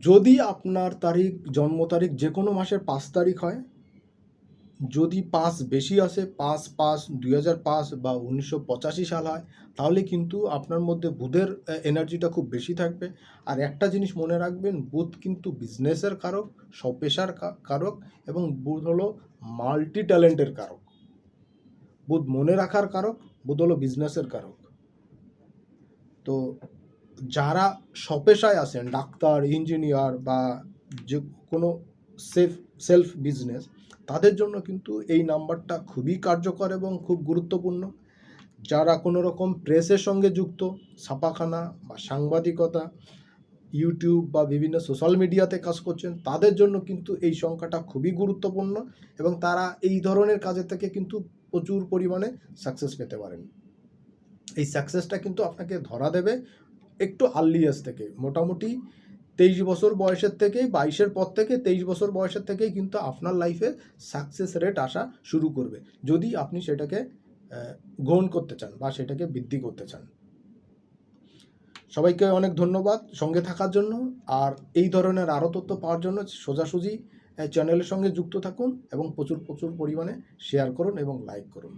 যদি আপনার জন্ম তারিখ যে কোনো মাসের 5 তারিখ হয়, যদি 5 বেশি আসে, 5/5/2005 বা 1985 সাল হয়, তাহলে কিন্তু আপনার মধ্যে বুধের এনার্জিটা খুব বেশি থাকবে। আর একটা জিনিস মনে রাখবেন, বুধ কিন্তু বিজনেসের কারক, স্বপেশার কারক, এবং বুধ হলো মাল্টি ট্যালেন্টের কারক। বুধ মনে রাখার কারক, বুধ হলো বিজনেসের কারক। তো যারা স্বপেশায় আছেন, ডাক্তার, ইঞ্জিনিয়ার বা যে কোনো সেলফ বিজনেস, তাদের জন্য কিন্তু এই নাম্বারটা খুবই কার্যকর এবং খুব গুরুত্বপূর্ণ। যারা কোনো রকম প্রেসের সঙ্গে যুক্ত, ছাপাখানা বা সাংবাদিকতা, ইউটিউব বা বিভিন্ন সোশ্যাল মিডিয়াতে কাজ করছেন, তাদের জন্য কিন্তু এই সংখ্যাটা খুবই গুরুত্বপূর্ণ, এবং তারা এই ধরনের কাজের থেকে কিন্তু প্রচুর পরিমাণে সাকসেস পেতে পারেন। এই সাকসেসটা কিন্তু আপনাকে ধরা দেবে একটু আর্লি এজ থেকে, মোটামুটি 23 বছর বয়সের থেকেই, 22-এর পর থেকে 23 বছর বয়সের থেকেই কিন্তু আপনার লাইফে সাকসেস রেট আসা শুরু করবে, যদি আপনি সেটাকে গ্রহণ করতে চান বা সেটাকে বৃদ্ধি করতে চান। সবাইকে অনেক ধন্যবাদ সঙ্গে থাকার জন্য। আর এই ধরনের আরও তথ্য পাওয়ার জন্য সোজাসুজি চ্যানেলের সঙ্গে যুক্ত থাকুন এবং প্রচুর পরিমাণে শেয়ার করুন এবং লাইক করুন।